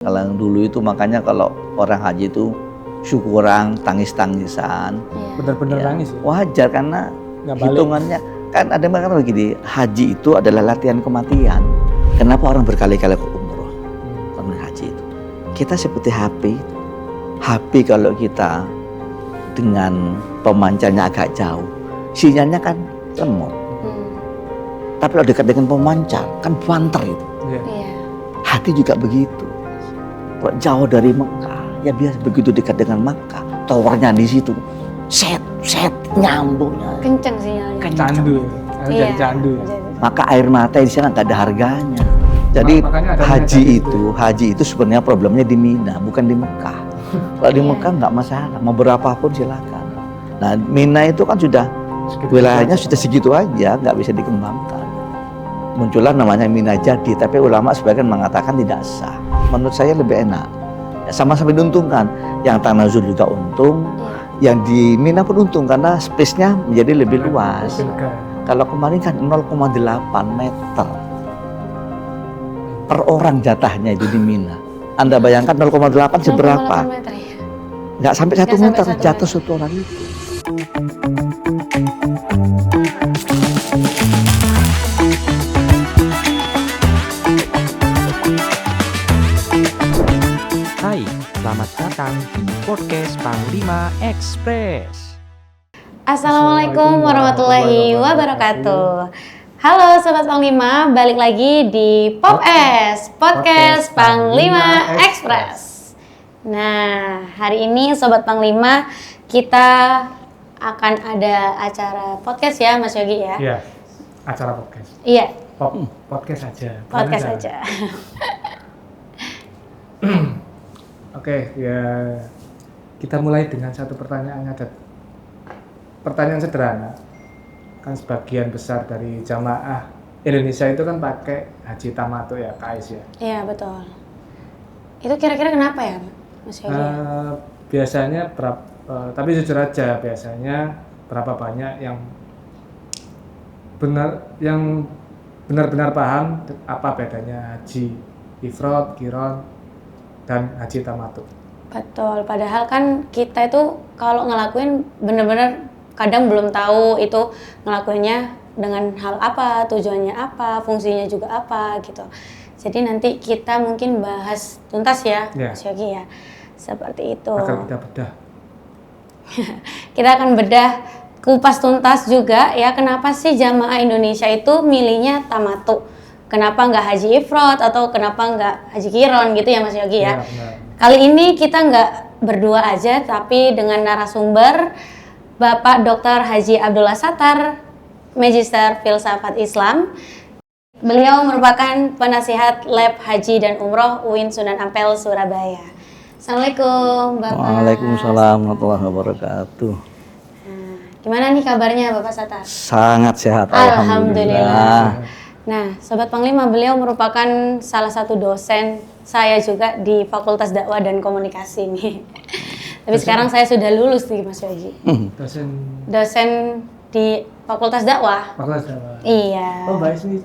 Kalau yang dulu itu makanya kalau orang haji itu syukuran, tangis-tangisan. Benar-benar Ya, nangis ya? wajar karena Nggak balik. hitungannya kan ada yang mengatakan begini, haji itu adalah latihan kematian. Kenapa orang berkali-kali ke umroh? Karena haji itu. Kita seperti HP. HP kalau kita dengan pemancarnya agak jauh, sinyalnya kan lemot. Tapi kalau dekat dengan pemancar kan banter itu. Iya. Hati juga begitu. Kalau jauh dari Mekah, ya biasa begitu dekat dengan Mekah, towernya di situ, set nyambungnya. Kenceng sinyalnya. Candu. Jadi candu. Maka air mata di sana nggak ada harganya. Jadi Makanya ada haji itu sebenarnya problemnya di Mina, bukan di Mekah. Kalau di Mekah nggak masalah, mau berapapun silakan. Nah Mina itu kan sudah wilayahnya sudah segitu aja, nggak bisa dikembangkan. Muncullah namanya Mina Jadi, tapi ulama sebagian mengatakan tidak sah. Menurut saya lebih enak, ya, sama-sama diuntungkan. Yang Tanazul juga untung, yang di Mina pun untung karena space-nya menjadi lebih luas. Kalau kemarin kan 0,8 meter per orang jatahnya itu di Mina. Anda bayangkan 0,8 seberapa? 0,8 meter ya? Nggak sampai 1 Nggak meter sampai 1 jatuh meter. satu orang itu. Hai, selamat datang di podcast Panglima Express. Assalamualaikum warahmatullahi wabarakatuh. Halo Sobat Panglima, balik lagi di PopS, Podcast Panglima Express. Nah, hari ini Sobat Panglima kita akan ada acara podcast ya Mas Yogi ya? Iya, acara podcast. Iya, Podcast aja. podcast aja. Oke, ya kita mulai dengan satu pertanyaan aja. Pertanyaan sederhana. Kan sebagian besar dari jamaah Indonesia itu kan pakai haji tamattu ya, KAIS ya. Iya, betul. Itu kira-kira kenapa ya Mas Yogi? Biasanya tapi jujur aja biasanya berapa banyak yang benar-benar paham apa bedanya haji ifrad, qiran, dan haji tamattu. Betul, padahal kan kita itu kalau ngelakuin bener-bener kadang belum tahu itu ngelakuinnya dengan hal apa, tujuannya apa, fungsinya juga apa gitu. Jadi nanti kita mungkin bahas tuntas ya, Mas Yogi ya, seperti itu. Agar kita bedah. Kita akan bedah kupas tuntas juga ya, kenapa sih jamaah Indonesia itu milihnya tamattu? Kenapa nggak haji ifrad atau kenapa nggak haji qiran gitu ya Mas Yogi ya? Benar. Kali ini kita nggak berdua aja, tapi dengan narasumber Bapak Dr. Haji Abdullah Sattar, Magister Filsafat Islam. Beliau merupakan penasihat Lab Haji dan Umroh UIN Sunan Ampel, Surabaya. Assalamualaikum Bapak. Waalaikumsalam warahmatullahi wabarakatuh. Nah, gimana nih kabarnya Bapak Sattar? Sangat sehat, Alhamdulillah. alhamdulillah. Nah, Sobat Panglima, beliau merupakan salah satu dosen saya juga di Fakultas Dakwah dan Komunikasi nih. Tapi sekarang saya sudah lulus nih Mas Yogi. Dosen di Fakultas Dakwah. Fakultas Dakwah. Iya. Oh, baik sih.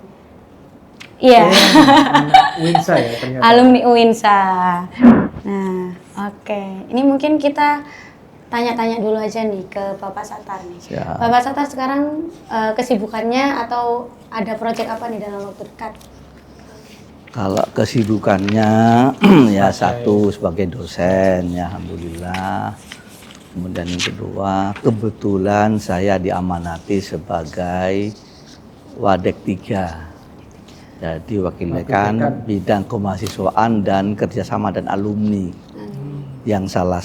Iya. Anak UINSA ya ternyata. Alumni UINSA. Nah, oke. Ini mungkin kita tanya-tanya dulu aja nih ke Bapak Sattar nih. Siap. Bapak Sattar sekarang kesibukannya atau ada proyek apa nih dalam waktu dekat? Kalau kesibukannya ya satu sebagai dosen ya alhamdulillah. Kemudian yang kedua kebetulan saya diamanati sebagai Wadek 3. Jadi wakil dekan bidang kemahasiswaan dan kerjasama dan alumni. Yang salah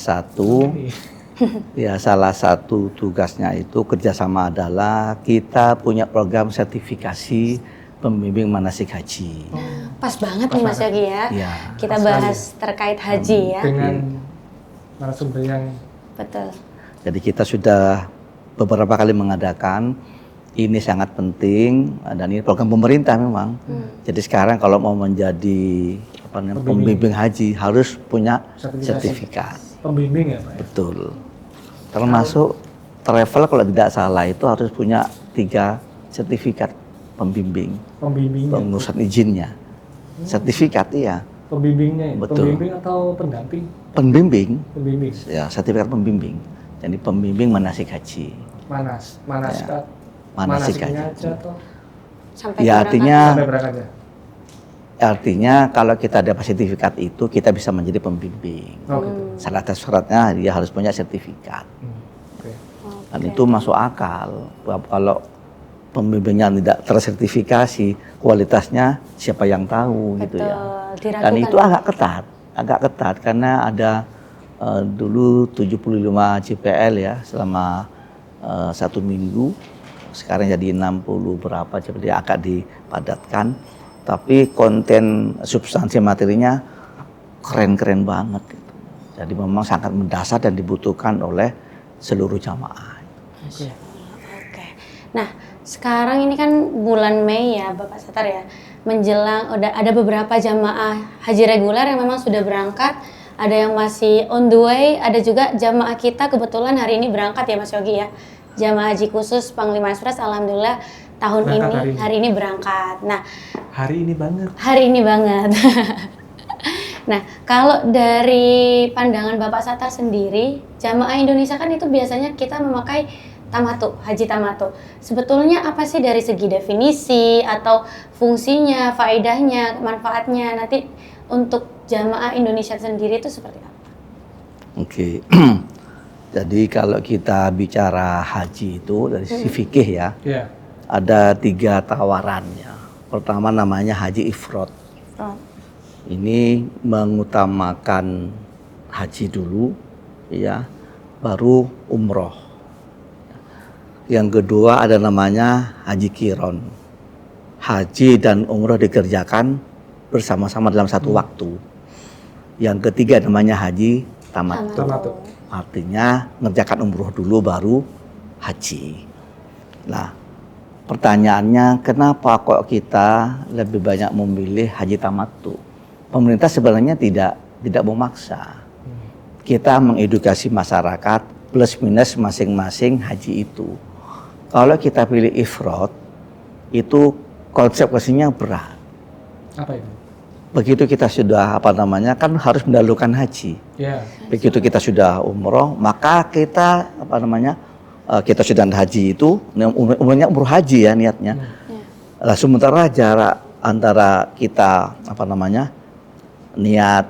satu tugasnya itu kerjasama adalah kita punya program sertifikasi pembimbing manasik haji. Pas banget nih Mas Yogi ya. Ya. Kita bahas terkait haji ya. Dengan narasumber yang Betul. Jadi kita sudah beberapa kali mengadakan, ini sangat penting dan ini program pemerintah memang. Jadi sekarang kalau mau menjadi pembimbing haji harus punya sertifikat. pembimbing ya Pak? Betul. Termasuk travel kalau tidak salah itu harus punya 3 sertifikat pembimbing. Pembimbingnya. Pengurusan izinnya. Sertifikat iya. Pembimbingnya ya? Betul. Pembimbing atau pendamping? Pembimbing, Pembimbing. ya sertifikat pembimbing. Jadi pembimbing manasik haji. Manasik Ya, manasik manasiknya haji. aja atau Sampai Ya, keberangkatan. artinya sampai berangkat aja? Artinya kalau kita dapat sertifikat itu kita bisa menjadi pembimbing. Oh gitu. Salah satu syaratnya dia harus punya sertifikat. Oke. Dan itu masuk akal. Kalau pembimbingnya tidak tersertifikasi, kualitasnya siapa yang tahu gitu ya. Diragukan. Dan itu agak ketat karena ada dulu 75 JPL ya selama 1 minggu. Sekarang jadi 60 berapa, jadi agak dipadatkan. Tapi konten substansi materinya keren-keren banget gitu. Jadi memang sangat mendasar dan dibutuhkan oleh seluruh jamaah. Oke. Oke. Nah, sekarang ini kan bulan Mei ya, Bapak Satar ya. Menjelang udah ada beberapa jamaah haji reguler yang memang sudah berangkat, ada yang masih on the way, ada juga jamaah kita kebetulan hari ini berangkat ya Mas Yogi ya. Jamaah haji khusus Panglima Express alhamdulillah tahun Berangkat ini hari ini berangkat. Nah, Hari ini banget. hari ini banget. Nah, kalau dari pandangan Bapak Satar sendiri, jamaah Indonesia kan itu biasanya kita memakai tamatu, haji tamatu. Sebetulnya apa sih dari segi definisi atau fungsinya, faedahnya, manfaatnya nanti untuk jamaah Indonesia sendiri itu seperti apa? Oke. Jadi kalau kita bicara haji itu dari sisi fikih ya, Iya. ada 3 tawarannya. Pertama namanya haji ifrad. Ini mengutamakan haji dulu, ya, baru umroh. Yang kedua ada namanya haji kiron. Haji dan umroh dikerjakan bersama-sama dalam satu waktu. Yang ketiga namanya haji tamattu. Tamattu. Artinya ngerjakan umroh dulu baru haji. Nah, pertanyaannya kenapa kok kita lebih banyak memilih haji tamattu? Pemerintah sebenarnya tidak memaksa. Kita mengedukasi masyarakat plus minus masing-masing haji itu. Kalau kita pilih ifrad, itu konsekuensinya berat. Apa itu? Begitu kita sudah kan harus mendahulukan haji. Iya. Begitu kita sudah umroh, maka kita kita sudah haji itu, umrohnya umroh haji ya niatnya. Lah sementara jarak antara kita niat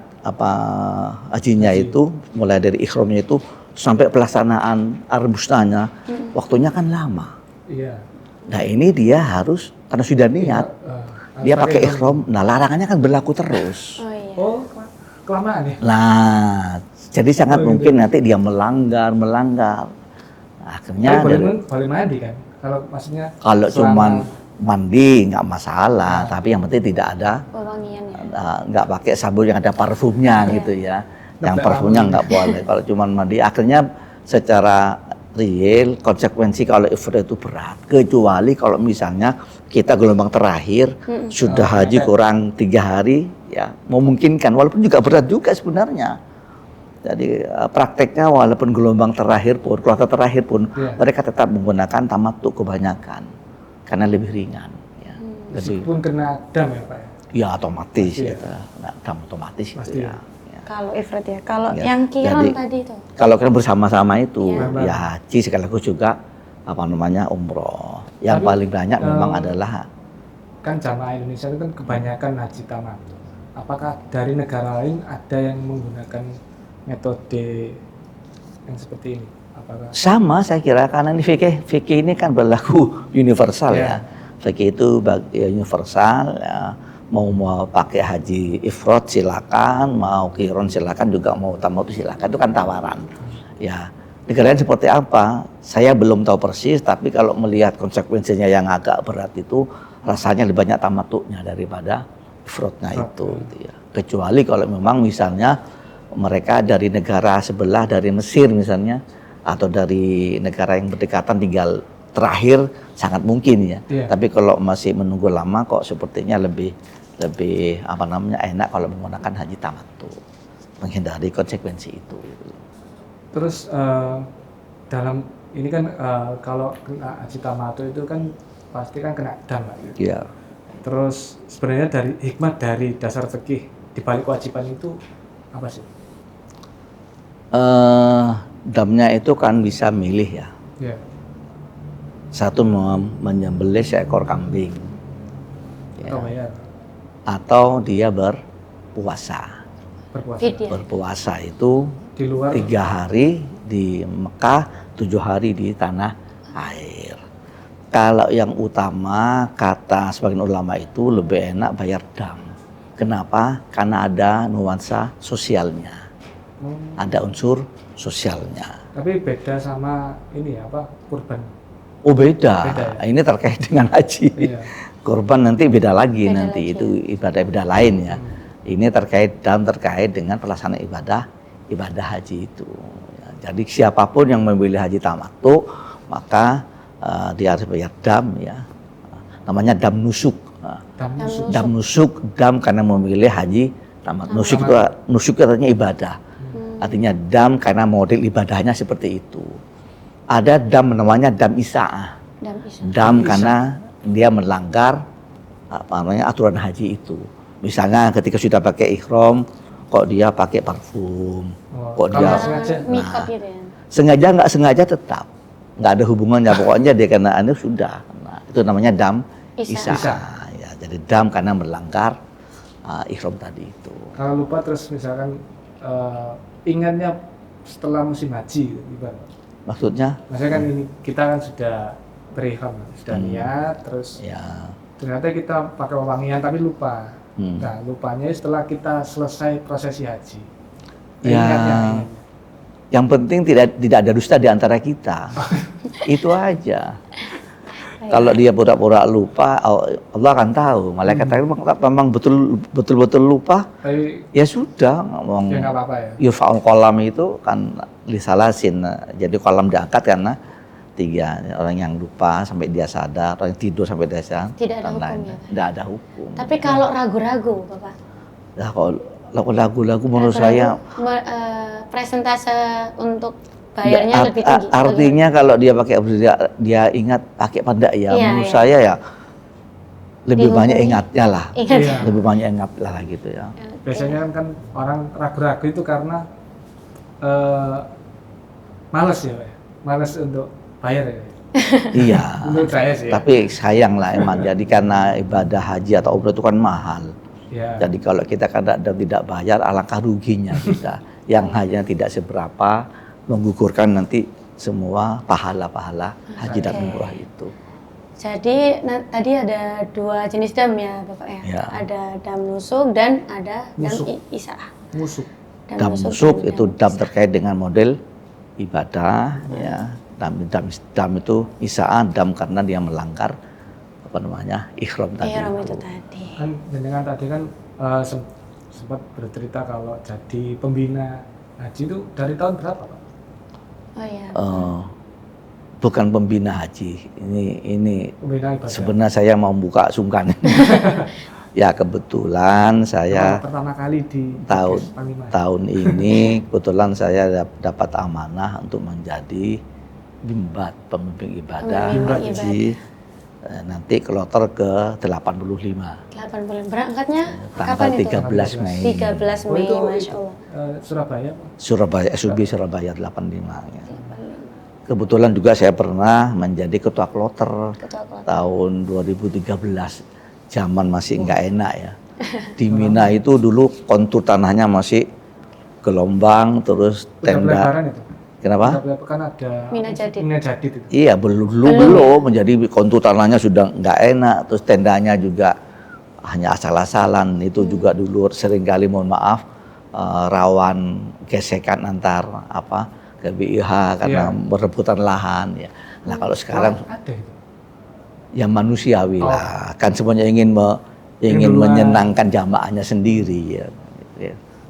hajinya itu mulai dari ikhramnya itu sampai pelaksanaan arbusnanya waktunya kan lama. Iya. Nah ini dia harus karena sudah niat dia pakai ikhram. Nah larangannya kan berlaku terus. Oh iya. Oh, kelamaan ya? Nah jadi sangat mungkin nanti dia melanggar. Nah, akhirnya boleh mandi kan? Kalau maksudnya kalau selama- cuman mandi nggak masalah, tapi yang penting tidak ada Wewangian ya. nggak pakai sabun yang ada parfumnya gitu ya. Yang parfumnya nggak boleh. Kalau cuma mandi, akhirnya secara real konsekuensi kalau ifrad itu berat. Kecuali kalau misalnya kita gelombang terakhir sudah haji kurang 3 hari, ya memungkinkan. Walaupun juga berat juga sebenarnya. Jadi prakteknya walaupun gelombang terakhir pun, kloter terakhir pun, mereka tetap menggunakan tamattu kebanyakan karena lebih ringan. Ya. Jadi meskipun kena dam ya Pak ya? ya otomatis Pasti ya, ya? dam otomatis Pasti gitu ya. ya. Kalau ifrad ya. Kalau Ya, yang kiron jadi- tadi itu. Kalau kan bersama-sama itu Iya. ya haji sekaligus juga umroh. Yang Tapi, paling banyak memang adalah Kan jamaah Indonesia itu kan kebanyakan haji tamattu. Apakah dari negara lain ada yang menggunakan metode yang seperti ini? Apakah sama saya kira karena ini fikih ini kan berlaku universal ya. Fikih itu universal ya. Mau pakai haji ifrad silakan, mau qiron silakan, juga mau tamattu silakan, itu kan tawaran. Ya, negara lain seperti apa? Saya belum tahu persis, tapi kalau melihat konsekuensinya yang agak berat itu rasanya lebih banyak tamattunya daripada ifradnya itu gitu ya. Kecuali kalau memang misalnya mereka dari negara sebelah, dari Mesir misalnya, atau dari negara yang berdekatan tinggal terakhir sangat mungkin ya. Iya. Tapi kalau masih menunggu lama kok sepertinya lebih enak kalau menggunakan haji tamattu, menghindari konsekuensi itu. terus dalam ini kan kalau kena haji tamattu itu kan pasti kan kena dam Pak. Iya. Terus sebenarnya dari hikmah dari dasar fikih di balik kewajiban itu apa sih? Damnya itu kan bisa milih ya. Ya. Satu menyembelih seekor kambing, ya. Atau bayar Atau dia berpuasa. berpuasa Fidya. Berpuasa itu di luar 3 hari di Mekah, 7 hari di tanah air. Kalau yang utama kata sebagian ulama itu lebih enak bayar dam. Kenapa? Karena ada nuansa sosialnya, ada unsur sosialnya. tapi beda sama ini ya, apa, kurban. Oh beda. Beda ya? Ini terkait dengan haji. Iya. Korban nanti beda lagi Beda nanti lagi. itu ibadah-ibadah lain ya. Ini terkait dengan pelaksanaan ibadah haji itu. Ya, jadi siapapun yang memilih haji tamattu maka dia harus bayar dam ya. Namanya dam nusuk. Dam nusuk. Dam nusuk, dam karena memilih haji tamattu. Nusuk itu artinya ibadah. Artinya dam karena model ibadahnya seperti itu. Ada dam namanya dam isa'ah. Dan bisa. Dam karena dia melanggar aturan haji itu. Misalnya ketika sudah pakai ihram, kok dia pakai parfum, kok Kalau dia sengaja. Makeup gitu ya. sengaja nggak sengaja tetap nggak ada hubungannya, pokoknya dia kena anu sudah. Nah, itu namanya dam Isa. isa. Ya, jadi dam karena melanggar ihram tadi itu. Kalau lupa terus misalkan ingatnya setelah musim haji ibarat. Maksudnya? Maksudnya kan ini kita kan sudah berihram, sudah niat, terus Ya. ternyata kita pakai wewangian tapi lupa. Nah, lupanya setelah kita selesai prosesi haji. Ya. Ingatnya. Yang penting tidak ada dusta di antara kita. Itu aja. Kalau dia pura-pura lupa, Allah akan tahu. Malaikat tadi memang betul-betul lupa. Tapi Ya sudah, ngomong. ya nggak apa-apa ya. Yurfa'ul qalam itu kan lisalasin. Jadi kolam diangkat karena 3 orang yang lupa sampai dia sadar, orang yang tidur sampai dia sadar. Tidak ada dan hukum lain-lain. ya, Pak? Tidak ada hukum. Tapi kalau ragu-ragu, Bapak. Nah, kalau lagu-lagu menurut Ragu-ragu, saya presentase untuk bayarnya ya, lebih tinggi. artinya kalau dia pakai dia ingat pakai pada ya, Iya, menurut iya. saya ya lebih Dihubungi. banyak ingatnya lah. Ingat. Iya. Lebih banyak ingat lah gitu ya. Biasanya kan orang ragu-ragu itu karena males ya, Pak ya? Males untuk bayar ya. Iya. Menurut saya sih. Ya. Tapi sayang lah emang jadi karena ibadah haji atau umrah itu kan mahal. Ya. Jadi kalau kita tidak bayar alangkah ruginya kita. Yang hanya tidak seberapa menggugurkan nanti semua pahala-pahala haji dan Oke. umrah itu. Jadi tadi ada 2 jenis dam ya, Bapak ya. Ya. Ada dam nusuk dan ada Nusuk. dam isa'ah. Musuk. Dam nusuk dan itu dam isa'ah. terkait dengan model ibadah ya. Dam itu isa'ah, dam karena dia melanggar ihram tadi. Ihram itu tadi. Kan dengan tadi kan sempat bercerita kalau jadi pembina haji itu dari tahun berapa, Pak? Oh iya. Bukan pembina haji. Ini Pembina ibadah. sebenarnya saya mau buka sungkan. Ya kebetulan saya Pertama kali di tahun podcast Panglima. tahun ini kebetulan saya dapat amanah untuk menjadi pembimbing ibadah Pembimbing haji. Nanti kloter ke 85 80 berangkatnya tanggal kapan itu? 13 Mei 13 Oh, Mei, itu Masya Allah. Surabaya, Pak. Surabaya SUB Surabaya 85 ya. Kebetulan juga saya pernah menjadi ketua kloter Ketua Kelompok. tahun 2013. Zaman masih nggak enak ya. Di Mina itu dulu kontur tanahnya masih gelombang, terus Udah tenda. pelebaran itu. Kenapa? Udah kan ada Mina Jadid. Mina Jadid itu. Iya belum menjadi kontur tanahnya sudah nggak enak, terus tendanya juga hanya asal-asalan. Itu juga dulu seringkali mohon maaf rawan gesekan antar KBIH karena berebutan lahan ya. Nah kalau sekarang Ada itu. ya manusiawi Oh. lah, kan semuanya ingin Yang duluan. menyenangkan jamaahnya sendiri ya.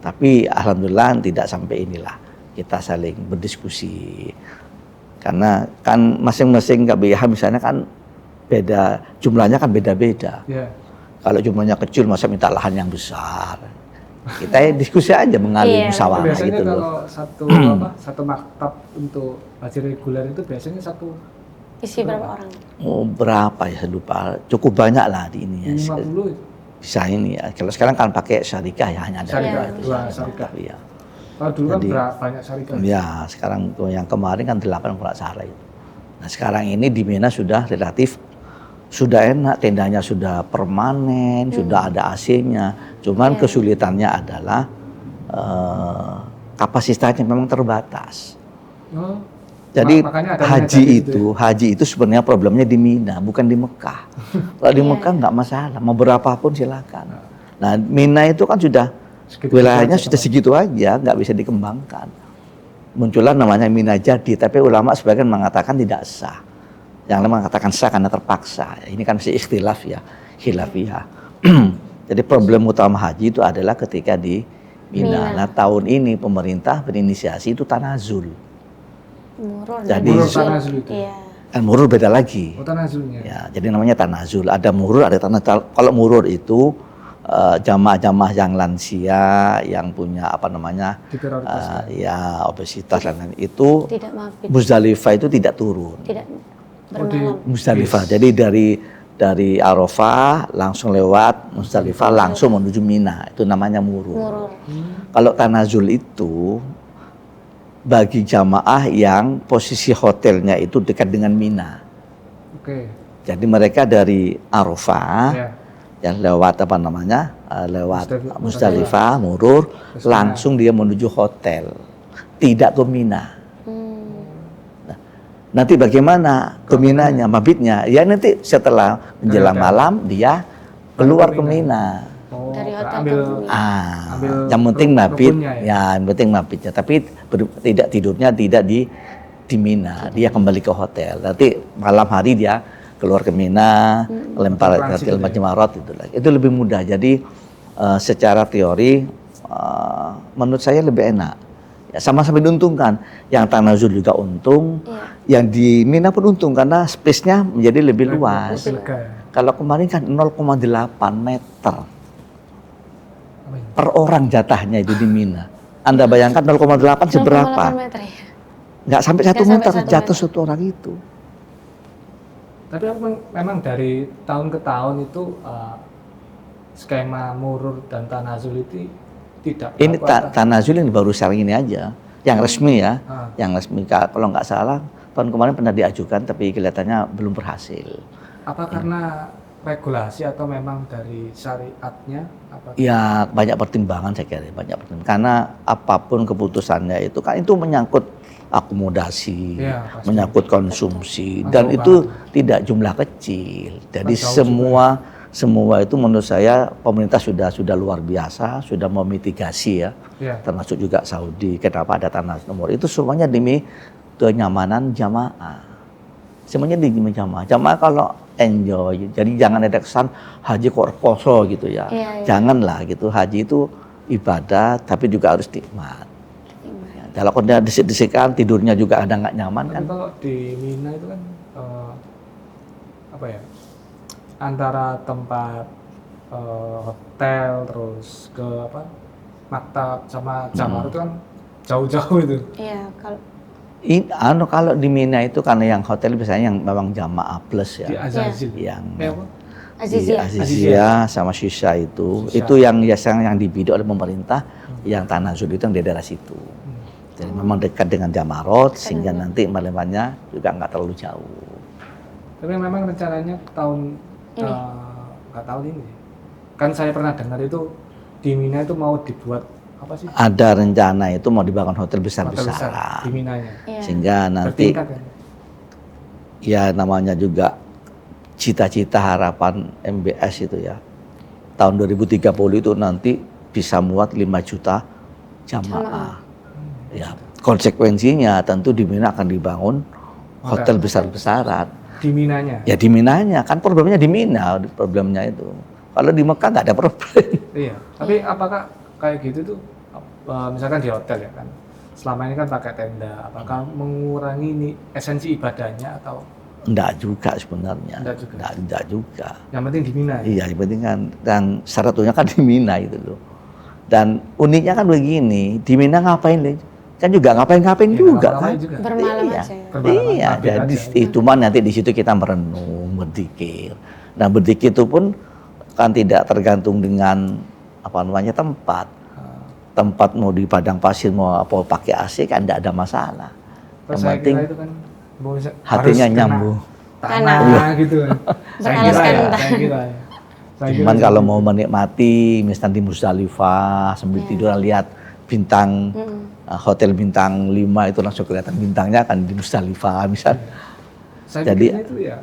Tapi alhamdulillah tidak sampai inilah, kita saling berdiskusi karena kan masing-masing KBIH misalnya kan beda jumlahnya kan beda-beda. Ya. Kalau jumlahnya kecil masa minta lahan yang besar, kita ya diskusi aja mengalir Iya. musyawarah Biasanya gitu loh. kalau satu maktab untuk haji reguler itu biasanya satu Isi berapa orang? Oh, berapa ya saya lupa, cukup banyak lah di ini ya. 50 itu. bisa ini ya. Kalau sekarang kan pakai syarikah ya, hanya ada Syarikah, itu dua syarikah. syarikah. Iya. Kalau dulu kan Jadi, banyak syarikat. Ya, sekarang yang kemarin kan 8 kalau nggak salah itu. Nah sekarang ini di Mina sudah relatif sudah enak, tendanya sudah permanen, sudah ada AC-nya. Cuman kesulitannya adalah kapasitasnya memang terbatas. Oh, Jadi makanya ada haji itu sebenarnya problemnya di Mina, bukan di Mekah. Kalau di Mekah nggak masalah, mau berapapun silakan. Nah Mina itu kan sudah wilayahnya sudah segitu aja, nggak bisa dikembangkan. Muncullah namanya Mina Jadi, tapi ulama sebagian mengatakan tidak sah. Yang lain mengatakan sah karena terpaksa. Ini kan masih ikhtilaf ya, khilafiyah. Jadi problem utama haji itu adalah ketika di Mina. Nah tahun ini pemerintah berinisiasi itu tanazul. Murur. Jadi tanazul itu. Iya. Kan murur beda lagi. Oh, tanazulnya. Ya, jadi namanya tanazul. Ada murur, ada tanazul. Kalau murur itu jamaah-jamaah yang lansia, yang punya apa namanya, ya obesitas dan lain itu, Tidak mabit. Muzdalifah itu tidak turun. Tidak bermalam. Muzdalifah. Jadi dari Arafah langsung lewat Muzdalifah langsung menuju Mina. Itu namanya murur. Murur. Kalau tanazul itu bagi jamaah yang posisi hotelnya itu dekat dengan Mina. Oke. Jadi mereka dari Arafah Ya. yang lewat apa namanya, lewat Muzdalifah. Muzdalifah, murur, Terus langsung dia menuju hotel, tidak ke Mina. Nah, nanti bagaimana ke Minanya, mabitnya? Ya nanti setelah menjelang malam dia keluar ke Mina. Oh, Dari hotel ambil ke Mina. ambil Yang penting mabit, rukunnya ya yang penting mabitnya. Tapi tidak tidurnya tidak di Mina, dia kembali ke hotel. Nanti malam hari dia keluar ke Mina, lempar ke Jemarat itu lagi. Itu lebih mudah. Jadi secara teori menurut saya lebih enak. Ya, sama-sama diuntungkan. Yang tanazul juga untung, yang di Mina pun untung karena space-nya menjadi lebih luas. Kalau kemarin kan 0,8 meter per orang jatahnya itu di Mina. Anda bayangkan 0,8 seberapa? 0,8 meter ya. Nggak sampai 1 Nggak meter sampai 1 jatuh meter. satu orang itu. Tapi memang dari tahun ke tahun itu skema murur dan tanazul itu tidak Ini berlaku. tanazul ini baru sekarang ini aja, yang resmi ya, yang resmi. Kalau nggak salah tahun kemarin pernah diajukan, tapi kelihatannya belum berhasil. Apa karena regulasi atau memang dari syariatnya? Apa? Ya banyak pertimbangan saya kira, banyak pertimbangan. Karena apapun keputusannya itu kan itu menyangkut akomodasi, Ya, pasti. menyangkut konsumsi, Masuk dan itu banget. tidak jumlah kecil. Jadi Jauh semua itu menurut saya pemerintah sudah luar biasa, sudah memitigasi ya, termasuk juga Saudi. Kenapa ada tanah nomor itu semuanya demi kenyamanan jamaah. Semuanya demi jamaah. Jamaah kalau enjoy, jadi jangan ada kesan haji kok reposo gitu ya. Janganlah gitu, haji itu ibadah tapi juga harus nikmat. Ya, kalau kena desik-desikan tidurnya juga ada nggak nyaman kan. Tapi kalau di Mina itu kan apa ya, antara tempat hotel terus ke apa maktab sama jamar itu kan jauh-jauh itu. Iya, kalau Kalau di Mina itu karena yang hotel biasanya yang memang jamaah plus ya. Di Azazil. Yang apa? Azizia sama Shisha itu yang dibidik oleh pemerintah, yang tanazul itu yang di daerah situ. Jadi memang dekat dengan Jamarot sehingga nanti melemannya juga nggak terlalu jauh. Tapi memang rencananya tahun nggak tahun ini. Kan saya pernah dengar itu di Mina itu mau dibuat apa sih? Ada rencana itu mau dibangun hotel Besar besar-besaran. di Minanya. Sehingga nanti Bertingkat, kan? ya namanya juga cita-cita harapan MBS itu ya. Tahun 2030 itu nanti bisa muat 5 juta jamaah. Ya, konsekuensinya tentu di Mina akan dibangun hotel besar-besaran. Di Minanya. Ya di Minanya, kan problemnya di Mina, problemnya itu. Kalau di Mekah nggak ada problem. Iya, tapi apakah kayak gitu tuh misalkan di hotel ya kan, selama ini kan pakai tenda, apakah mengurangi ini esensi ibadahnya atau? Enggak juga sebenarnya. Enggak juga. Yang penting di Mina. Iya, yang penting kan, dan syaratnya kan di Mina itu loh. Dan uniknya kan begini, di Mina ngapain deh? Kan juga ngapain-ngapain juga kan? Bermalam iya. aja. Iya, jadi itu nanti di situ kita merenung, berzikir. Nah berzikir itu pun kan tidak tergantung dengan apa namanya tempat mau di padang pasir mau apa pakai AC kan tidak ada masalah. Terus Yang saya penting kira itu kan hatinya harus kena nyambung. tanah gitu kan. Beralaskan ya, entah. saya kira ya. Saya Cuman kira kalau seperti mau itu. menikmati misalnya di Musdalifah sambil tidur lihat bintang hotel bintang 5 itu langsung kelihatan bintangnya kan di Musdalifah misal. Saya Jadi- pikirnya itu ya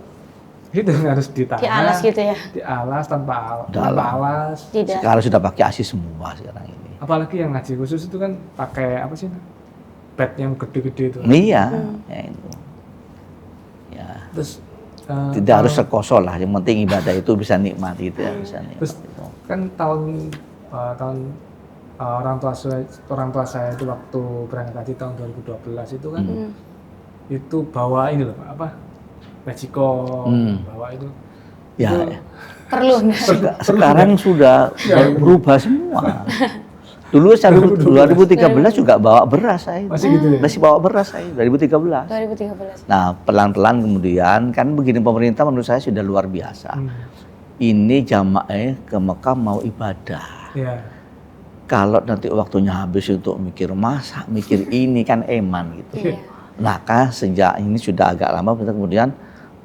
itu harus di tanah. Di alas gitu ya. Di alas tanpa Dalam. alas. Tidak. Sekarang sudah pakai AC semua sekarang ini. Apalagi yang ngaji khusus itu kan pakai apa sih? Bed yang gede-gede itu. Iya, ya itu. Ya, Terus tidak harus sekosong lah. Yang penting ibadah itu bisa nikmati itu ya, bisa Terus nikmati itu. kan orang tua saya itu waktu berangkat haji tahun 2012 itu kan itu bawa ini loh Pak, apa resiko bawa itu Ya, itu ya. Perlu. Sekarang sudah berubah semua. Dulu saya 2013 juga bawa beras saya. Masih gitu ya? Masih bawa beras saya 2013. 2013. Nah, pelan-pelan kemudian kan begini pemerintah menurut saya sudah luar biasa. Ini jamaah ke Mekah mau ibadah. ya Kalau nanti waktunya habis untuk mikir masak, mikir ini kan eman gitu. Iya. Maka sejak ini sudah agak lama kemudian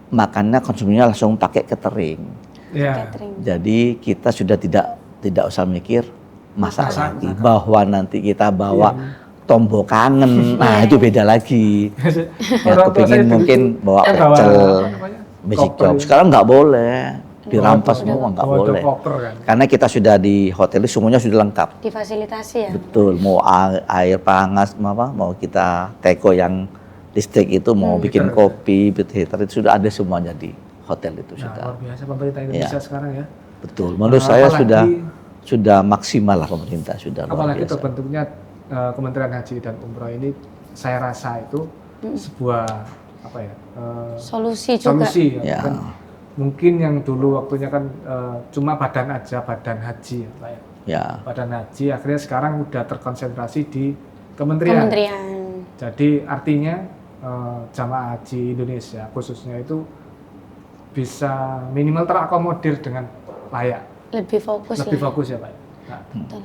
makannya konsumsinya langsung pakai catering. ya Catering. Jadi kita sudah tidak usah mikir masak Masak. lagi. Bahwa nanti kita bawa tombol kangen, nah itu beda lagi. Ya Orang tua saya kepingin dulu mungkin tuh bawa bawa pecel, apa namanya? basic Koper. job. Sekarang nggak boleh, dirampas Bawa- semua nggak bawa boleh. koper kan. Karena kita sudah di hotel itu semuanya sudah lengkap. Difasilitasi ya. Betul, mau air panas, mau kita teko yang listrik itu, mau bikin Heater. kopi, heater itu sudah ada semuanya di hotel itu Nah, sudah. luar biasa pemerintah Indonesia sekarang ya. Betul, menurut saya Apalagi- sudah maksimal lah pemerintah, sudah luar Apalagi biasa. terbentuknya Kementerian Haji dan Umroh ini saya rasa itu sebuah apa ya? Solusi juga. Solusi ya. Ya. Bukan- mungkin yang dulu waktunya kan cuma badan haji ya, Pak ya. Ya, Badan haji akhirnya sekarang udah terkonsentrasi di kementerian. Kementerian. Jadi artinya jamaah haji Indonesia khususnya itu bisa minimal terakomodir dengan layak, Lebih fokus lebih lah. fokus ya Pak. Nah, Betul.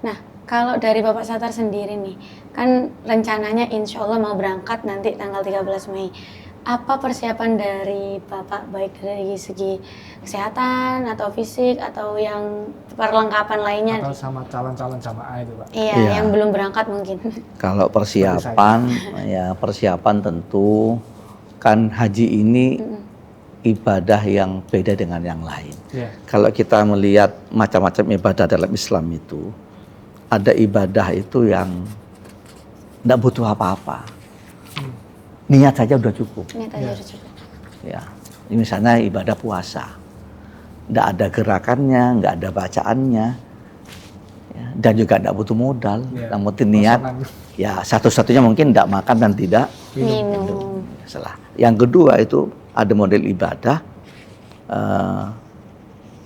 Nah, kalau dari Bapak Satar sendiri nih, kan rencananya insya Allah mau berangkat nanti tanggal 13 Mei. Apa persiapan dari Bapak baik dari segi kesehatan atau fisik atau yang perlengkapan lainnya? atau sama calon-calon jamaah itu Pak. Iya, Iya. yang belum berangkat mungkin. kalau persiapan, ya persiapan tentu kan haji ini ibadah yang beda dengan yang lain. Iya. Kalau kita melihat macam-macam ibadah dalam Islam itu, ada ibadah itu yang tidak butuh apa-apa. Niat saja udah cukup. Niat aja udah cukup. Ya, ini misalnya ibadah puasa, tidak ada gerakannya, nggak ada bacaannya, ya, dan juga tidak butuh modal. Ya, Yang penting niat, kosongan. ya satu-satunya mungkin tidak makan dan tidak Minum. salah. Yang kedua itu ada model ibadah,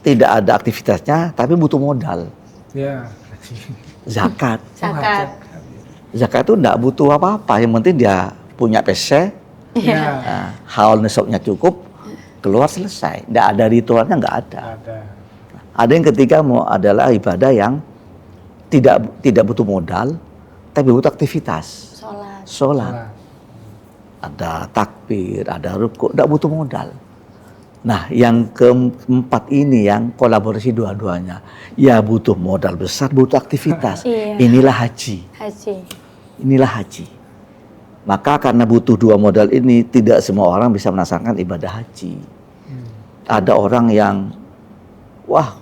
tidak ada aktivitasnya, tapi butuh modal. Ya. Zakat, Zakat. zakat itu tidak butuh apa-apa. Yang penting dia punya PC, Ya. haul nesoknya cukup, keluar selesai. Tidak ada ritualnya, nggak ada. Ada. Ada yang ketiga mau adalah ibadah yang tidak butuh modal, tapi butuh aktivitas. Sholat. Sholat, Nah, ada takbir, ada rukuk, tidak butuh modal. Nah, yang keempat ini yang kolaborasi dua-duanya, ya butuh modal besar, butuh aktivitas. Iya. Inilah haji, Haji. inilah haji. Maka karena butuh dua modal ini, tidak semua orang bisa melaksanakan ibadah haji. Ada orang yang, wah,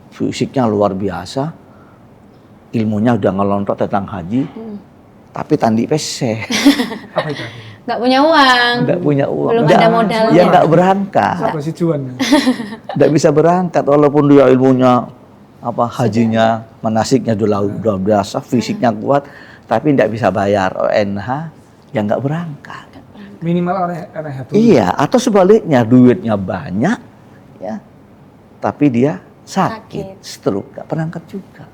fisiknya luar biasa, ilmunya udah ngelontok tentang haji, tapi tandi PC, apa itu? Nggak punya uang. nggak punya uang, Belum nggak- ada modalnya. ya nggak berangkat, Apa sih Juan? nggak bisa berangkat, walaupun dia ilmunya apa hajinya, manasiknya udah biasa, fisiknya kuat, tapi nggak bisa bayar ONH, ya nggak berangkat. Minimal orang itu. Iya, atau sebaliknya duitnya banyak, ya, tapi dia sakit, stroke, nggak berangkat juga.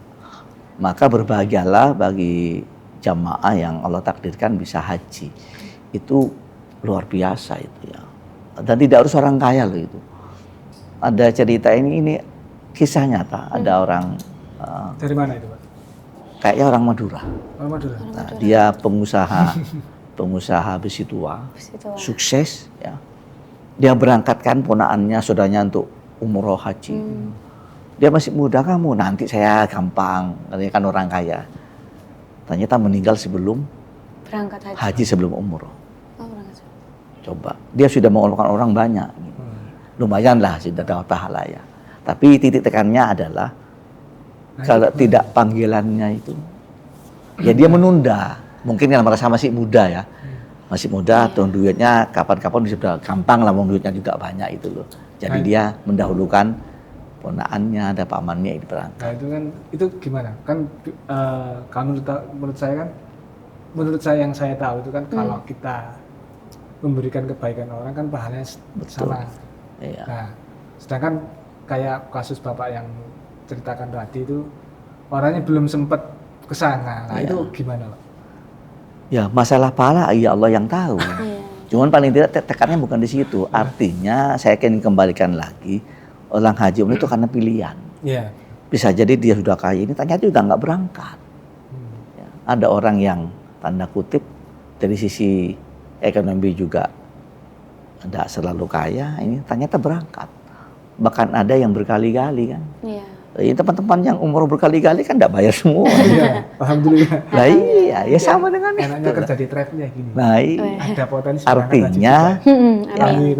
Maka berbahagialah bagi jamaah yang Allah takdirkan bisa haji. Itu luar biasa itu ya. Dan tidak harus orang kaya loh itu. Ada cerita ini kisah nyata ada orang Dari mana itu, Pak? kayaknya orang Madura. Oh, Madura. Nah, dia pengusaha besi tua, sukses ya. Dia berangkatkan ponaannya, saudaranya untuk umroh haji. Dia masih muda, kamu nanti saya gampang, katanya kan orang kaya. Ternyata meninggal sebelum Berangkat haji sebelum umroh. Oh, berangkat. Coba, dia sudah mengolokkan orang banyak, lumayan lah sudah dapat pahala ya. Tapi titik tekannya adalah kalau tidak panggilannya itu, ya dia menunda. Mungkin yang merasa masih muda ya, masih muda, tuh duitnya kapan-kapan sudah gampang lah, duitnya juga banyak itu loh. Jadi dia mendahulukan ponaannya, ada pamannya ini berangkat. Nah itu kan, itu gimana? Kan kalau menurut saya yang saya tahu itu kan kalau kita memberikan kebaikan orang kan pahalanya sama. Iya. Nah, sedangkan kayak kasus Bapak yang ceritakan tadi itu orangnya belum sempat ke sana. Nah, Iya. itu gimana, Pak? Ya masalah pahala ya Allah yang tahu. Cuman paling tidak tekannya bukan di situ. Artinya saya ingin kembalikan lagi, orang haji umroh itu karena pilihan. Iya. Bisa jadi dia sudah kaya ini ternyata juga nggak berangkat. Ya, ada orang yang tanda kutip dari sisi ekonomi juga tidak selalu kaya, ini ternyata berangkat. Bahkan ada yang berkali-kali kan. Iya. Ya, teman-teman yang umroh berkali-kali kan tidak bayar semua. Iya, alhamdulillah. Nah iya, ya sama dengan Enaknya itu. kerja di travel ya gini. Nah iya. Ada potensi Artinya amin.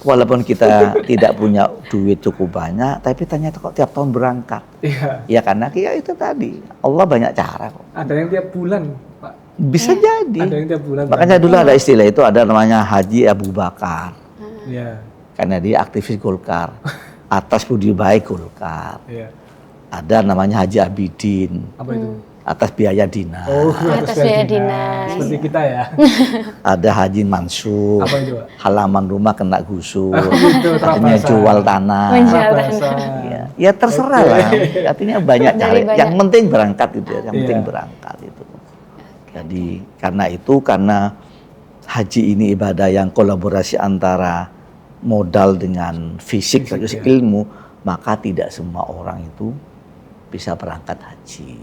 walaupun kita tidak punya duit cukup banyak, tapi ternyata kok tiap tahun berangkat. Iya. Ya karena ya itu tadi, Allah banyak cara kok. Ada yang tiap bulan, Pak. Bisa jadi. Ada yang tiap bulan. Makanya dulu ada istilah itu, ada namanya Haji Abu Bakar. Iya. Karena dia aktivis Golkar. Atas budi baik Golkar. Iya. Ada namanya Haji Abidin. Apa itu? Atas biaya dinas. Oh, Atas biaya dinas. Seperti kita ya. Ada Haji Mansur. Apa itu, Pak? Halaman rumah kena gusur. Itu Artinya terasa. jual tanah. Menjual Terasa. Ya terserah lah. Artinya banyak Dari cara. banyak. Yang penting berangkat itu ya. Yang Iya. penting berangkat itu. Jadi karena haji ini ibadah yang kolaborasi antara modal dengan fisik, sekaligus ya. ilmu, maka tidak semua orang itu bisa berangkat haji.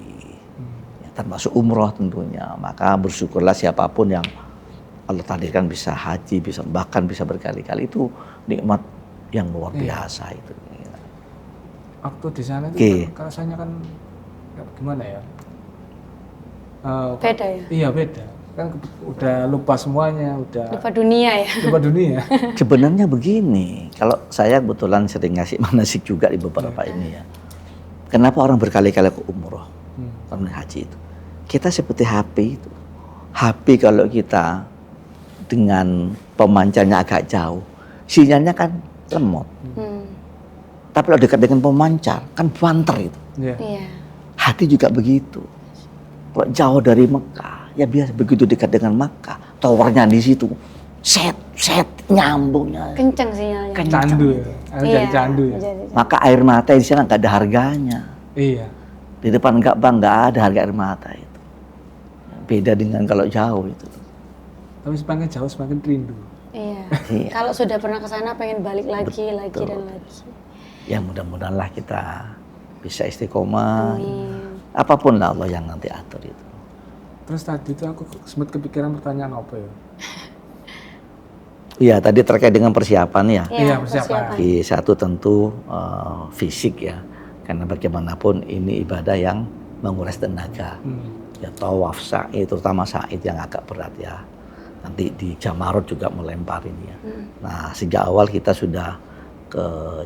Ya, termasuk umroh tentunya. Maka bersyukurlah siapapun yang Allah takdirkan bisa haji, bahkan bisa berkali-kali, itu nikmat yang luar biasa itu. Waktu di sana itu Oke. kan rasanya kan gimana ya? Beda ya? Iya beda. Kan udah lupa semuanya, udah Lupa dunia ya. lupa dunia. Sebenarnya begini, kalau saya kebetulan sering ngasih manasik juga di beberapa ini ya. Kenapa orang berkali-kali ke umroh, karena haji itu? Kita seperti HP itu. HP kalau kita dengan pemancarnya agak jauh, sinyalnya kan lemot. Tapi kalau dekat dengan pemancar, kan banter itu. Iya. Iya. Hati juga begitu. Kalau jauh dari Mekah, ya biasa begitu dekat dengan Mekah, towernya di situ, set nyambungnya. Kenceng sinyalnya. Candu ya. Jadi candu ya. Maka air mata di sana nggak ada harganya. Iya. Di depan Ka'bah nggak ada harga air mata itu. Beda dengan kalau jauh itu. Tapi semakin jauh semakin rindu. Iya. Iya. Kalau sudah pernah ke sana pengen balik lagi dan lagi. Ya mudah-mudahanlah kita bisa istiqomah. Amin. Apapun lah Allah yang nanti atur itu. Terus tadi itu aku sempat kepikiran pertanyaan apa ya? Iya tadi terkait dengan persiapan ya. Iya, persiapan. Satu tentu fisik ya. Karena bagaimanapun ini ibadah yang menguras tenaga. Ya tawaf, sa'i, terutama sa'i yang agak berat ya. Nanti di Jamarot juga melempar ini ya. Nah sejak awal kita sudah ke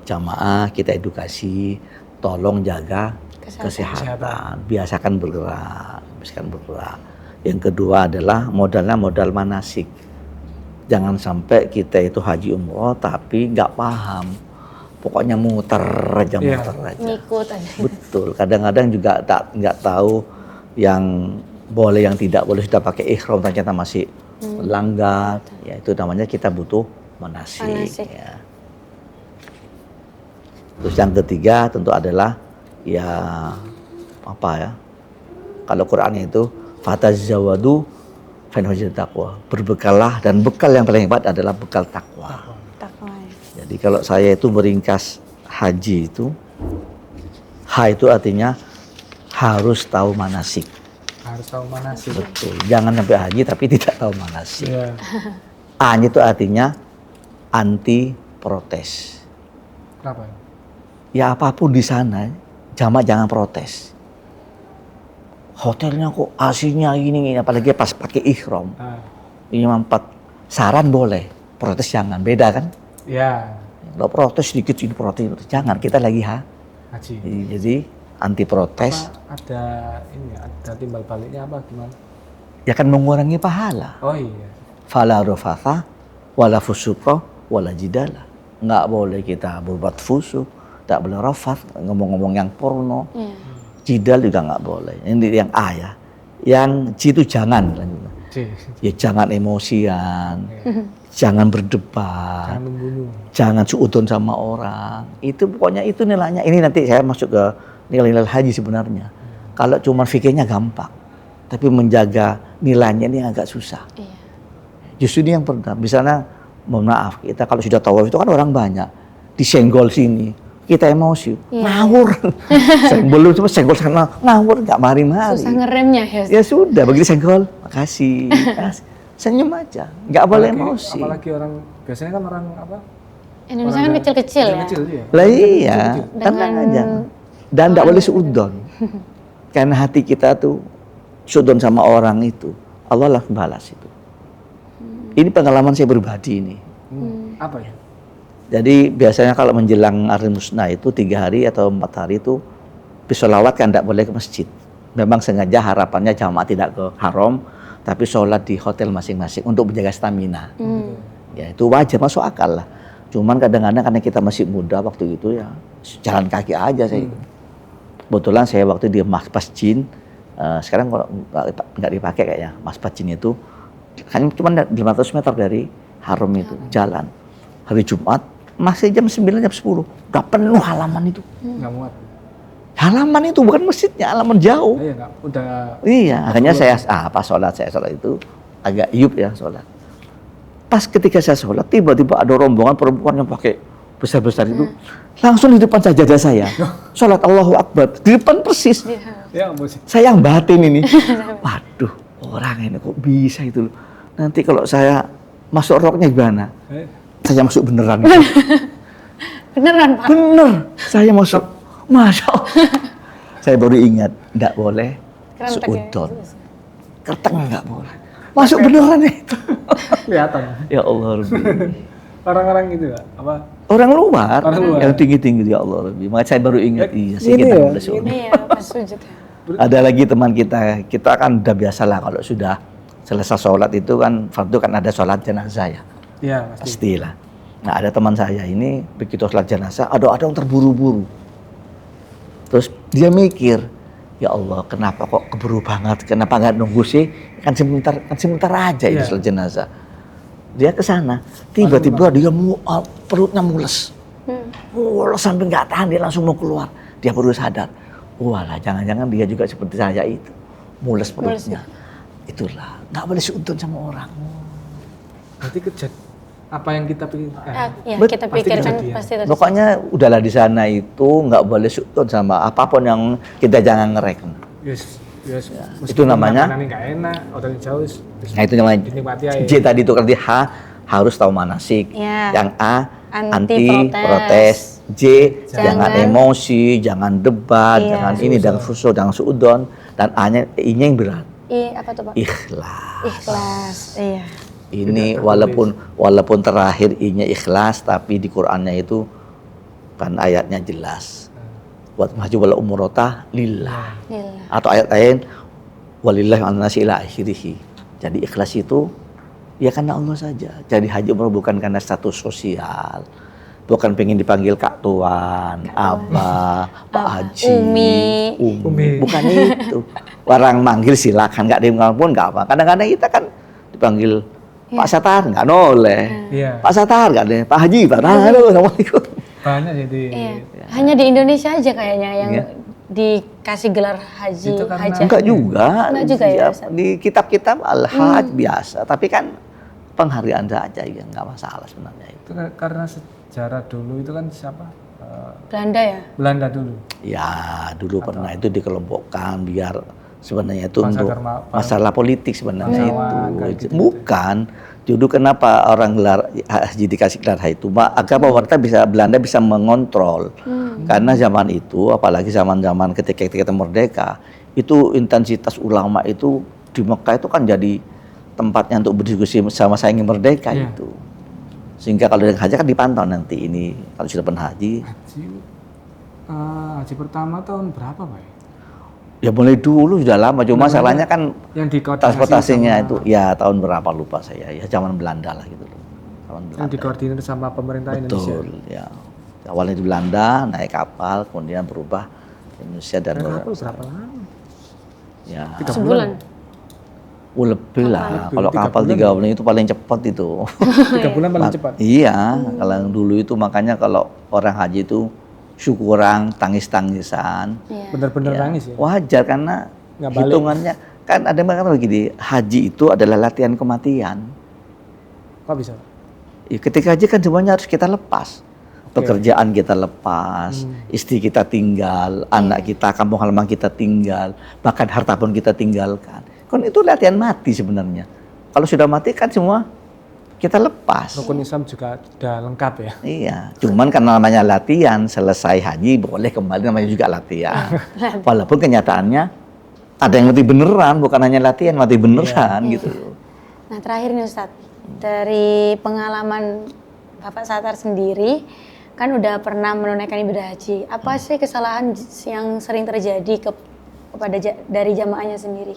jamaah, kita edukasi, tolong jaga kesehatan. Biasakan bergerak. Yang kedua adalah modalnya modal manasik. Jangan sampai kita itu haji umroh tapi nggak paham. Pokoknya muter aja. Ngikut aja. Betul. Kadang-kadang juga nggak tahu yang boleh yang tidak boleh, sudah pakai ihram ternyata masih melanggar. Ya itu namanya kita butuh manasik. Ya. Terus yang ketiga tentu adalah ya apa ya? Kalau Qur'annya itu fatazawwadu fa inna khairat taqwa. Berbekallah, dan bekal yang paling hebat adalah bekal takwa. Takwa. Jadi kalau saya itu meringkas haji itu H itu artinya harus tahu manasik. Harus tahu manasik. Betul. Jangan sampai haji tapi tidak tahu manasik. Iya. A-nya itu artinya anti protes. Kenapa? Ya apapun di sana, jamaah jangan protes. Hotelnya kok AC-nya ini, apalagi pas pakai ihram. Imam 4 saran boleh, protes jangan, beda kan? Ya. Kalau protes sedikit ini protes, jangan, kita lagi Haji. Jadi anti protes. Apa ada ini, ada timbal baliknya apa gimana? Ya kan mengurangi pahala. Oh iya. Fala rafatha wala fusuqa wala jidala. Nggak boleh kita berbuat fusuk, tak boleh rafat, ngomong-ngomong yang porno. Jidal juga nggak boleh. Ini yang A ya. Yang J itu jangan. Ya jangan emosian, jangan berdebat, Jangan membunuh. jangan suudon sama orang. Itu pokoknya itu nilainya. Ini nanti saya masuk ke nilai-nilai haji sebenarnya. Kalau cuma fikirnya gampang, tapi menjaga nilainya ini agak susah. Iya. Justru ini yang pernah. Misalnya, mohon maaf, kita kalau sudah tawaf itu kan orang banyak, disenggol sini, kita emosi, ngawur. Belum cuma senggol sana, ngawur, nggak mari-mari. Susah ngeremnya ya. Ya sudah, begitu senggol, makasih. Senyum aja, nggak boleh emosi. Apalagi orang, biasanya kan orang apa? Indonesia kan kecil-kecil ya. Kecil ya. Lah iya, Dengan- tenang aja. Dan nggak boleh suudon. Karena hati kita tuh suudon sama orang itu, Allah lah balas itu. Ini pengalaman saya pribadi ini. Apa ya? Jadi biasanya kalau menjelang hari musnah itu 3 hari atau 4 hari itu sholawat kan tidak boleh ke masjid. Memang sengaja harapannya jamaah tidak ke haram, tapi sholat di hotel masing-masing untuk menjaga stamina. Ya itu wajar, masuk akal lah. Cuman kadang-kadang karena kita masih muda waktu itu ya jalan kaki aja saya. Kebetulan saya waktu di Masjid Jin, sekarang kalau nggak dipakai kayaknya Masjid Jin itu hanya cuma 500 meter dari haram itu jalan. Hari Jumat masih jam 9 jam 10 udah penuh halaman itu. Nggak muat. Halaman itu bukan masjidnya, halaman jauh. Iya nggak, udah. Iya, akhirnya saya pas sholat itu agak iup ya sholat. Pas ketika saya sholat tiba-tiba ada rombongan perempuan yang pakai besar-besar itu langsung di depan sajadah saya. Sholat Allahu Akbar di depan persis. Ya ampun sih. Saya yang batin ini. Waduh, orang ini kok bisa itu loh. Nanti kalau saya masuk roknya gimana? Saya masuk beneran. Beneran Pak? Bener, saya masuk. Masya Allah. Saya baru ingat, enggak boleh suudon. Kerteng enggak boleh. Masuk beneran itu. Kelihatan. Ya Allah Rabbi. Orang-orang gitu ya? Apa? Orang luar, Orang luar. yang tinggi-tinggi ya Allah Rabbi. Makanya saya baru ingat, iya sih ini kita ya, boleh suudon. Iya, pas sujud ya. Ada lagi teman kita kan udah biasa lah kalau sudah selesai sholat itu kan, fardu kan ada sholat jenazah ya. Iya, pasti. Pastilah. Nah ada teman saya ini begitu sholat jenazah, ada yang terburu-buru. Terus dia mikir, ya Allah kenapa kok keburu banget, kenapa nggak nunggu sih? Kan sebentar aja ini sholat jenazah. Dia ke sana, tiba-tiba dia perutnya mules. Mules sampai nggak tahan, dia langsung mau keluar. Dia baru sadar, walah jangan-jangan dia juga seperti saya itu, mules perutnya. Itulah, nggak boleh suudon sama orang. Berarti apa yang kita pikir? Ya, Bet- kita pasti pikirkan kejadian. pasti terjadi. Pokoknya udahlah di sana itu nggak boleh suudon sama apapun yang kita jangan ngerek. Yes. Itu namanya- Makanannya nggak enak, hotelnya jauh. Nah itu namanya Dinikmati aja. J tadi itu arti H harus tahu manasik. Ya. Yang A Anti anti protes. J jangan emosi, jangan debat, Iya. jangan ini dan fuso, jangan suudon. Dan A-nya I-nya yang berat. Apa tuh Pak? Ikhlas. Ikhlas. Iya. Ini walaupun terakhir I-nya ikhlas, tapi di Qur'annya itu kan ayatnya jelas. Buat maju wala umurota lillah. Iya. Atau ayat lain walillahi an-nasi ila akhirih. Jadi ikhlas itu ya karena Allah saja. Jadi haji umroh bukan karena status sosial. Bukan pengen dipanggil Kak Tuan, Abah, Pak Haji, Umi. Bukan itu. Orang manggil silakan, nggak dipanggil pun nggak apa. Kadang-kadang kita kan dipanggil Pak Satar, nggak boleh. Iya. Pak Satar nggak deh. Pak Haji, Pak halo, assalamualaikum. Banyak jadi. Iya. Hanya di Indonesia aja kayaknya yang Iya. dikasih gelar haji. Itu karena- hajah. Enggak juga. Enggak juga ya, Ustaz? Di kitab-kitab al-hajj biasa, tapi kan penghargaan saja ya nggak masalah sebenarnya itu. Itu karena sejarah dulu itu kan siapa? Belanda ya? Belanda dulu. Ya, dulu pernah itu dikelompokkan biar sebenarnya itu Bangsa untuk Dharma- masalah politik sebenarnya bangsawan, kayak itu. gitu. Bukan. Dulu kenapa orang gelar haji dikasih gelar haji itu? Agar pemerintah Belanda bisa mengontrol. Karena zaman itu, apalagi zaman-zaman ketika kita merdeka, itu intensitas ulama itu di Mekah itu kan jadi tempatnya untuk berdiskusi sama saingi merdeka Iya. itu. Sehingga kalau dengan haji kan dipantau nanti ini kalau sudah pernah haji. Haji pertama tahun berapa Pak? Ya mulai dulu sudah lama, cuma Mulai masalahnya kan Yang dikoordinasi transportasinya sama- itu ya tahun berapa lupa saya, ya zaman Belanda lah gitu loh. Zaman yang Belanda. dikoordinir sama pemerintah Indonesia. Betul, ya. Awalnya di Belanda, naik kapal, kemudian berubah Indonesia dan Naik kapal berapa lama? ya 3 Sebulan. lebih lah. Lebih, Kalau 3 kapal bulan 3 bulan itu paling cepat itu. 3 bulan paling cepat. Iya, kalau yang dulu itu makanya kalau orang haji itu syukuran, tangis-tangisan. Iya. Bener-bener Ya, nangis ya. wajar karena Nggak balik. hitungannya kan ada yang mengatakan begini, haji itu adalah latihan kematian. Kok bisa? Ya, ketika haji kan semuanya harus kita lepas. Pekerjaan kita lepas, istri kita tinggal, anak kita, kampung halaman kita tinggal, bahkan harta pun kita tinggalkan. Kan itu latihan mati sebenarnya. Kalau sudah mati kan semua kita lepas. Rukun Islam juga sudah lengkap ya. Iya, cuman karena namanya latihan, selesai haji boleh kembali namanya juga latihan. Walaupun kenyataannya ada yang mati beneran, bukan hanya latihan, mati beneran gitu. Nah terakhir nih Ustadz, dari pengalaman Bapak Sattar sendiri, kan udah pernah menunaikan ibadah haji. Apa sih kesalahan yang sering terjadi kepada dari jamaahnya sendiri?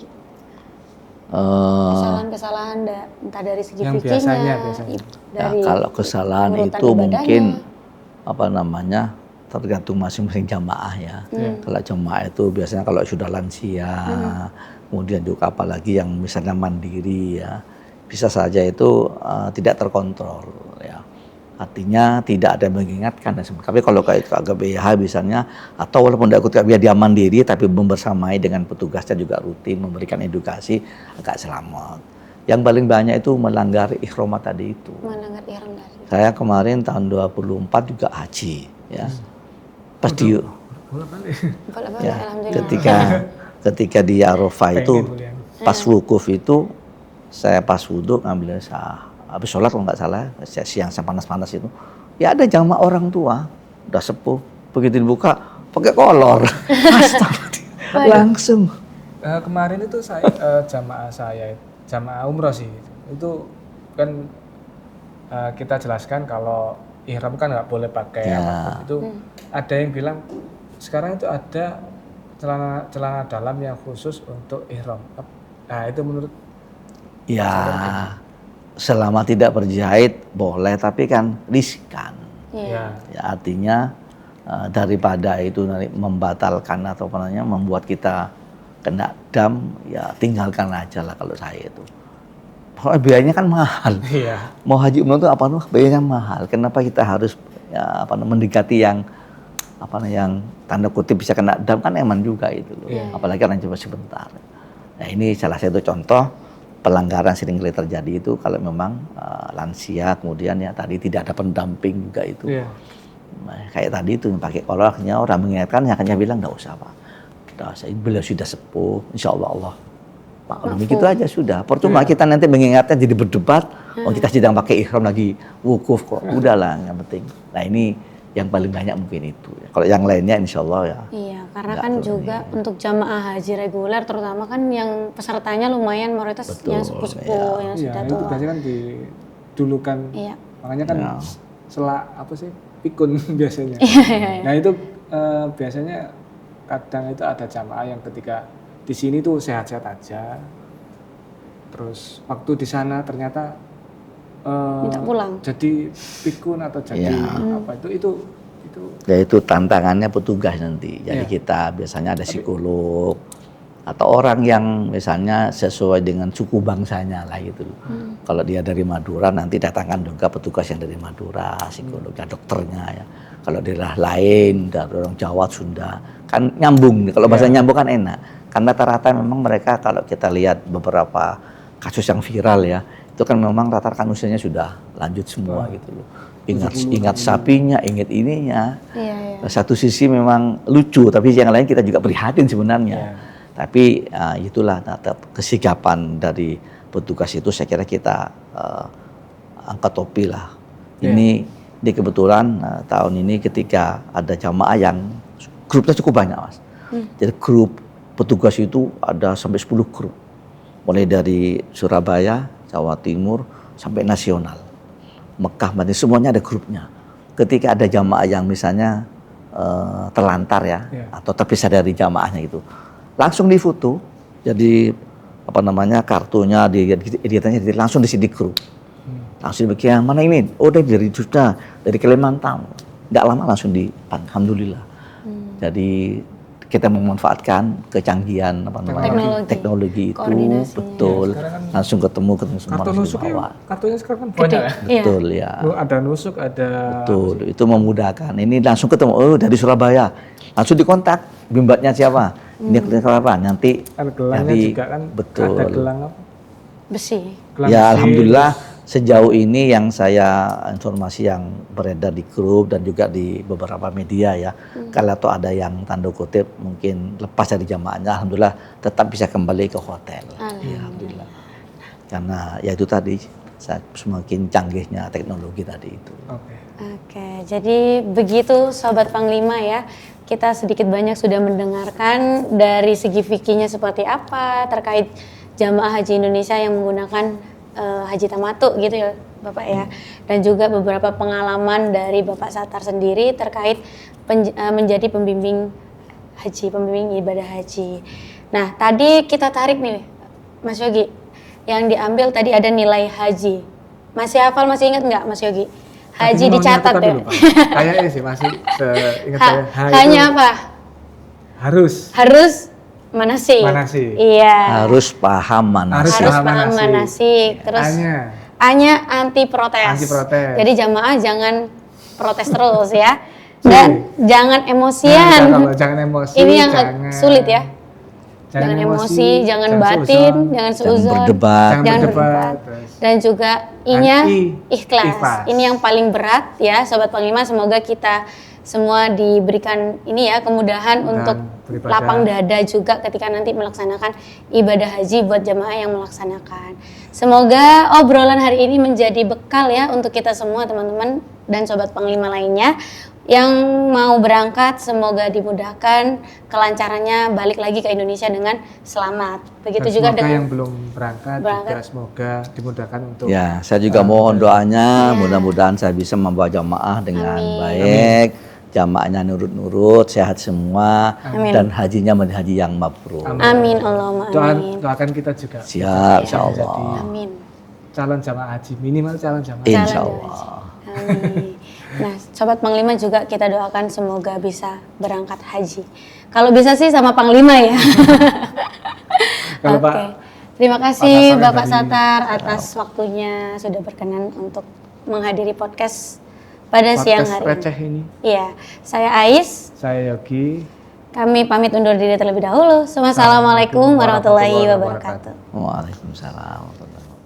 Kesalahan-kesalahan entah dari segi Yang fikihnya, biasanya. Ya, dari kalau kesalahan urutan itu ibadahnya. mungkin apa namanya tergantung masing-masing jamaah ya. Kalau jamaah itu biasanya kalau sudah lansia, kemudian juga apalagi yang misalnya mandiri ya, bisa saja itu tidak terkontrol ya. Artinya tidak ada yang mengingatkan dan sebagainya. Tapi kalau kayak KBH misalnya, atau walaupun tidak ikut KBH dia mandiri, tapi membersamai dengan petugasnya juga rutin memberikan edukasi agak selamat. Yang paling banyak itu melanggar ihram tadi itu. melanggar ihram tadi. Saya kemarin tahun 24 juga haji ya. Pas di Boleh-boleh, ya, alhamdulillah. ketika di Arafah itu Pengen mulia. pas wukuf itu saya pas wudhu ngambil habis sholat kalau nggak salah siang panas-panas itu ya ada jamaah orang tua udah sepuh begitu dibuka pakai kolor Astagfirullah. Langsung Kemarin itu saya jamaah umroh sih. Itu kan kita jelaskan kalau ihram kan nggak boleh pakai Ya. apapun. Itu ada yang bilang sekarang itu ada celana dalam yang khusus untuk ihram. Nah, itu menurut ya selama tidak berjahit boleh tapi kan riskan Iya. ya artinya daripada itu nanti membatalkan atau apa namanya membuat kita kena dam ya tinggalkan aja lah kalau saya itu. Soalnya biayanya kan mahal. iya. Mau haji umroh itu apa tuh biayanya mahal. Kenapa kita harus ya, mendekati yang yang tanda kutip bisa kena dam kan eman juga itu loh. Iya. Apalagi orang cuma sebentar. Nah ini salah satu contoh pelanggaran sering kali terjadi itu kalau memang lansia kemudian ya tadi tidak ada pendamping juga itu. Iya. Nah, kayak tadi itu yang pakai kolor akhirnya orang mengingatkan hanya bilang nggak usah Pak. Nggak usah, beliau sudah sepuh, insya Allah Pak, begitu aja sudah. Percuma kita nanti mengingatnya jadi berdebat, oh kita sedang pakai ihram lagi wukuf kok. Udahlah yang penting. Nah ini yang paling banyak mungkin itu. Kalau yang lainnya insya Allah ya. Iya, karena Nggak kan tuh, juga untuk jamaah haji reguler terutama kan yang pesertanya lumayan mayoritas Betul, yang sepuh-sepuh, yang Iya, sudah itu tua. biasanya kan didulukan. Iya. Makanya kan Ya. selak apa sih? Pikun biasanya. Iya. Nah, itu biasanya kadang itu ada jamaah yang ketika di sini tuh sehat-sehat aja. Terus waktu di sana ternyata Minta pulang. jadi pikun atau jadi Ya. apa itu Ya itu tantangannya petugas nanti. Jadi Iya. kita biasanya ada psikolog atau orang yang misalnya sesuai dengan suku bangsanya lah gitu. Kalau dia dari Madura nanti datangkan juga petugas yang dari Madura, psikolognya, dokternya ya. Kalau daerah lain dari orang Jawa, Sunda kan nyambung. Kalau bahasa nyambung kan enak. Karena rata-rata memang mereka kalau kita lihat beberapa kasus yang viral ya, itu kan memang rata-rata usianya sudah lanjut semua gitu loh. Ingat sapinya, ingat ininya. Iya, iya. Satu sisi memang lucu, tapi yang lain kita juga prihatin sebenarnya. Tapi itulah kesigapan dari petugas itu, saya kira kita angkat topi lah. Ini kebetulan tahun ini ketika ada jamaah yang grupnya cukup banyak, Mas. Jadi grup petugas itu ada sampai 10 grup. Mulai dari Surabaya, Jawa Timur, sampai nasional. Mekah, Madinah, semuanya ada grupnya. Ketika ada jamaah yang misalnya terlantar ya, atau terpisah dari jamaahnya itu, langsung difoto. Jadi kartunya, editannya langsung di grup. Langsung dibikin, mana ini? Oh, dari Jogja, dari Kalimantan. Nggak lama langsung alhamdulillah. Jadi kita memanfaatkan kecanggihan teknologi itu, betul. Langsung ketemu semua. Kartu nusuknya, kartunya sekarang kan banyak ya. Betul ya. Ada nusuk, ada. Betul, itu memudahkan. Ini langsung ketemu, oh dari Surabaya, langsung dikontak, bimbatnya siapa? Ini kenapa? Nanti gelangnya juga kan. Betul. Ada gelang apa? Besi. Ya alhamdulillah. Sejauh ini yang saya informasi yang beredar di grup dan juga di beberapa media ya, kalau tuh ada yang tanda kutip mungkin lepas dari jamaahnya, alhamdulillah tetap bisa kembali ke hotel. Ya, alhamdulillah. Karena ya itu tadi semakin canggihnya teknologi tadi itu. Oke, jadi begitu Sobat Panglima ya. Kita sedikit banyak sudah mendengarkan dari segi fikihnya seperti apa terkait jamaah haji Indonesia yang menggunakan haji tamatu gitu ya Bapak ya, dan juga beberapa pengalaman dari Bapak Sattar sendiri terkait menjadi pembimbing haji, pembimbing ibadah haji. Nah tadi kita tarik nih Mas Yogi, yang diambil tadi ada nilai haji. Masih hafal, masih ingat nggak Mas Yogi? Haji dicatat ya? Kayaknya sih masih ingat saya. Hanya apa? Harus manasik. Iya. Harus paham manasik. Harus paham manasik. Terus A-nya anti protes. Jadi jamaah jangan protes terus ya. Dan jangan emosian. Jangan emosi. Ini yang sulit ya. Jangan emosi, jangan batin, jangan seuzon, jangan berdebat. Dan juga I-nya ikhlas. Ini yang paling berat ya Sobat Panglima. Semoga kita semua diberikan ini ya kemudahan untuk lapang dada juga ketika nanti melaksanakan ibadah haji buat jamaah yang melaksanakan. Semoga obrolan hari ini menjadi bekal ya untuk kita semua teman-teman dan Sobat Panglima lainnya yang mau berangkat, semoga dimudahkan kelancarannya balik lagi ke Indonesia dengan selamat. Begitu juga dengan yang belum berangkat juga semoga dimudahkan untuk. Ya, saya juga mohon doanya, mudah-mudahan saya bisa membawa jamaah dengan baik. Jamaahnya nurut-nurut, sehat semua, dan hajinya menjadi haji yang mabrur. Amin, Allahumma amin. Doakan kita juga. Siap, insya Allah. Amin. Calon jamaah haji, minimal calon jamaah. Insya Allah. Amin. Nah, Sobat Panglima juga kita doakan semoga bisa berangkat haji. Kalau bisa sih sama Panglima ya. Oke. Terima kasih Bapak Sattar atas waktunya sudah berkenan untuk menghadiri podcast pada siang hari ini. Iya, saya Ais. Saya Yogi. Kami pamit undur diri terlebih dahulu. Wassalamualaikum warahmatullahi wabarakatuh. Waalaikumsalam warahmatullahi wabarakatuh.